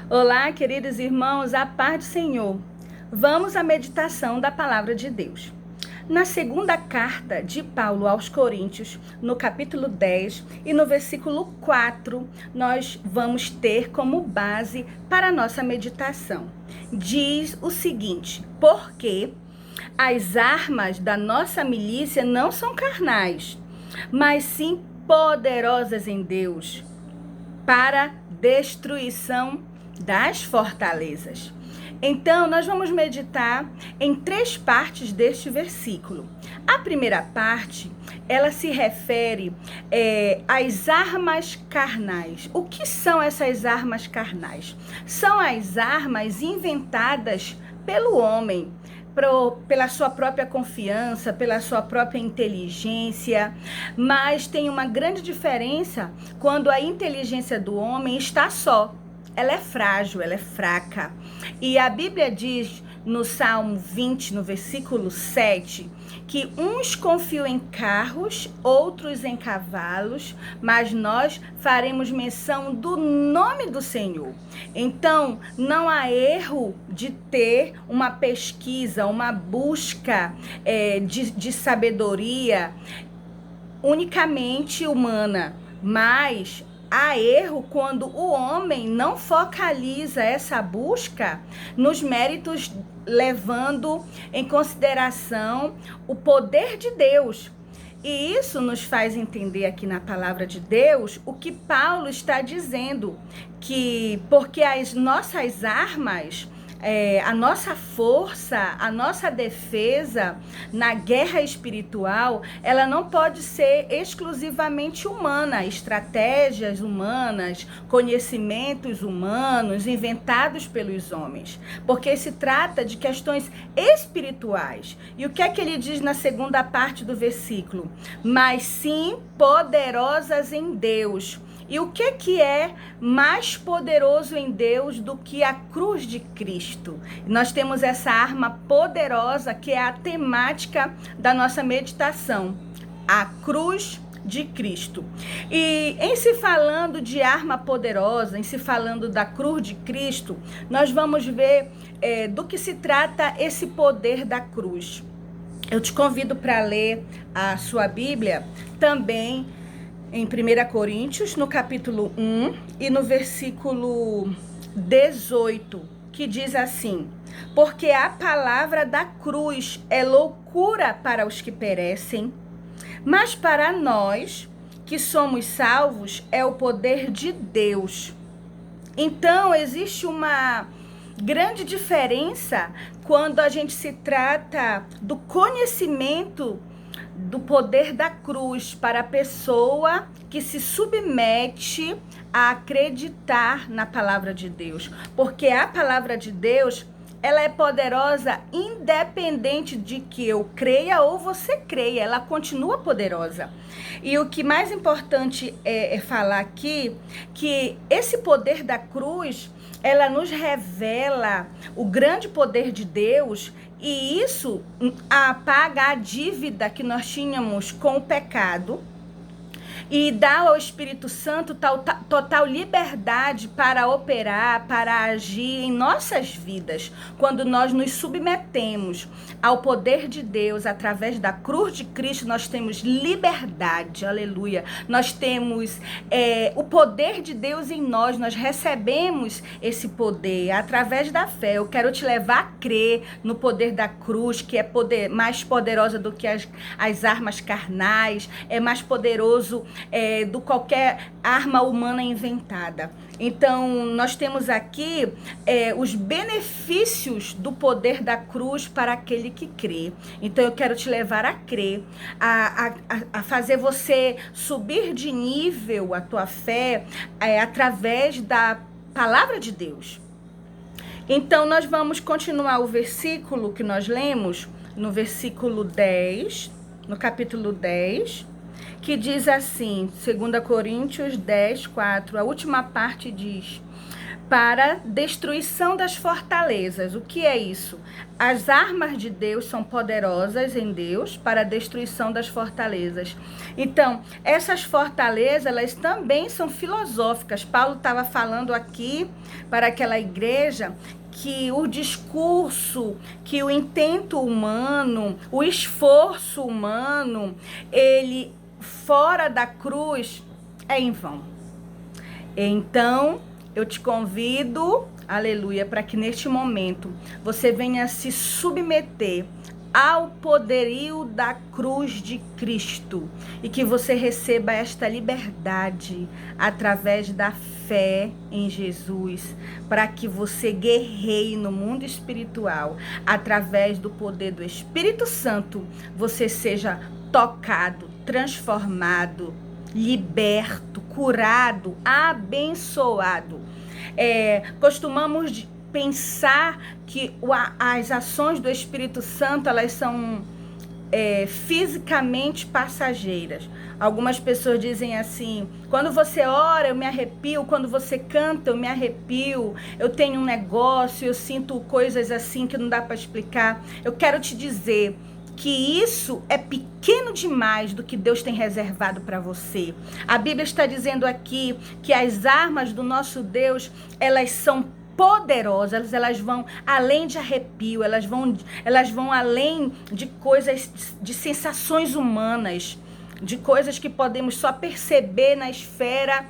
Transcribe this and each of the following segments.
Olá, queridos irmãos, a paz do Senhor. Vamos à meditação da palavra de Deus. Na segunda carta de Paulo aos Coríntios, no capítulo 10 e no versículo 4, nós vamos ter como base para a nossa meditação. Diz o seguinte: porque as armas da nossa milícia não são carnais, mas sim poderosas em Deus, para destruição das fortalezas. Então, nós vamos meditar em 3 partes deste versículo. A primeira parte, ela se refere às armas carnais. O que são essas armas carnais? São as armas inventadas pelo homem, pela sua própria confiança, pela sua própria inteligência, mas tem uma grande diferença quando a inteligência do homem está só. Ela é frágil, ela é fraca. E a Bíblia diz no Salmo 20, no versículo 7, que uns confiam em carros, outros em cavalos, mas nós faremos menção do nome do Senhor. Então, não há erro de ter uma pesquisa, uma busca de sabedoria unicamente humana, mas há erro quando o homem não focaliza essa busca nos méritos, levando em consideração o poder de Deus. E isso nos faz entender aqui na palavra de Deus o que Paulo está dizendo, que porque as nossas armas, a nossa força, a nossa defesa na guerra espiritual, ela não pode ser exclusivamente humana, estratégias humanas, conhecimentos humanos inventados pelos homens, porque se trata de questões espirituais. E o que é que ele diz na segunda parte do versículo? Mas sim poderosas em Deus. E o que é mais poderoso em Deus do que a cruz de Cristo? Nós temos essa arma poderosa que é a temática da nossa meditação, a cruz de Cristo. E em se falando de arma poderosa, em se falando da cruz de Cristo, nós vamos ver do que se trata esse poder da cruz. Eu te convido para ler a sua Bíblia também em 1 Coríntios, no capítulo 1 e no versículo 18, que diz assim: porque a palavra da cruz é loucura para os que perecem, mas para nós que somos salvos é o poder de Deus. Então, existe uma grande diferença quando a gente se trata do conhecimento do poder da cruz para a pessoa que se submete a acreditar na palavra de Deus. Porque a palavra de Deus, ela é poderosa independente de que eu creia ou você creia, ela continua poderosa. E o que mais importante é falar aqui, que esse poder da cruz, ela nos revela o grande poder de Deus, e isso apaga a dívida que nós tínhamos com o pecado e dá ao Espírito Santo total liberdade para operar, para agir em nossas vidas, quando nós nos submetemos ao poder de Deus através da cruz de Cristo. Nós temos liberdade, aleluia. Nós temos o poder de Deus em nós, nós recebemos esse poder através da fé. Eu quero te levar a crer no poder da cruz, que é mais poderosa do que as armas carnais, é mais poderoso do qualquer arma humana inventada. Então, nós temos aqui os benefícios do poder da cruz para aquele que crê. Então, eu quero te levar a crer, a fazer você subir de nível a tua fé através da palavra de Deus. Então, nós vamos continuar o versículo que nós lemos, no versículo 10, no capítulo 10, que diz assim, 2 Coríntios 10, 4, a última parte diz: para destruição das fortalezas. O que é isso? As armas de Deus são poderosas em Deus para a destruição das fortalezas. Então, essas fortalezas, elas também são filosóficas. Paulo estava falando aqui para aquela igreja que o discurso, que o intento humano, o esforço humano, ele fora da cruz é em vão. Então, eu te convido, aleluia, para que neste momento você venha se submeter ao poderio da cruz de Cristo e que você receba esta liberdade através da fé em Jesus, para que você guerreie no mundo espiritual, através do poder do Espírito Santo, você seja tocado, transformado, liberto, curado, abençoado. Costumamos pensar que as ações do Espírito Santo, elas são fisicamente passageiras. Algumas pessoas dizem assim: quando você ora eu me arrepio, quando você canta eu me arrepio, eu tenho um negócio, eu sinto coisas assim que não dá para explicar. Eu quero te dizer que isso é pequeno demais do que Deus tem reservado para você. A Bíblia está dizendo aqui que as armas do nosso Deus, elas são poderosas, elas vão além de arrepio, elas vão além de coisas, de sensações humanas, de coisas que podemos só perceber na esfera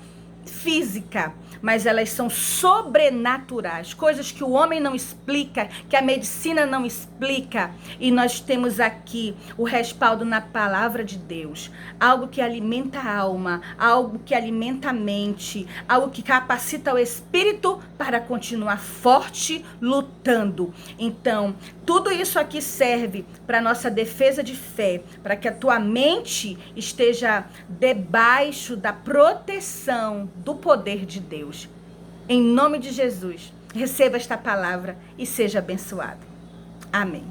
física, mas elas são sobrenaturais, coisas que o homem não explica, que a medicina não explica, e nós temos aqui o respaldo na palavra de Deus, algo que alimenta a alma, algo que alimenta a mente, algo que capacita o espírito para continuar forte, lutando. Então, tudo isso aqui serve para nossa defesa de fé, para que a tua mente esteja debaixo da proteção do poder de Deus. Em nome de Jesus, receba esta palavra e seja abençoado. Amém.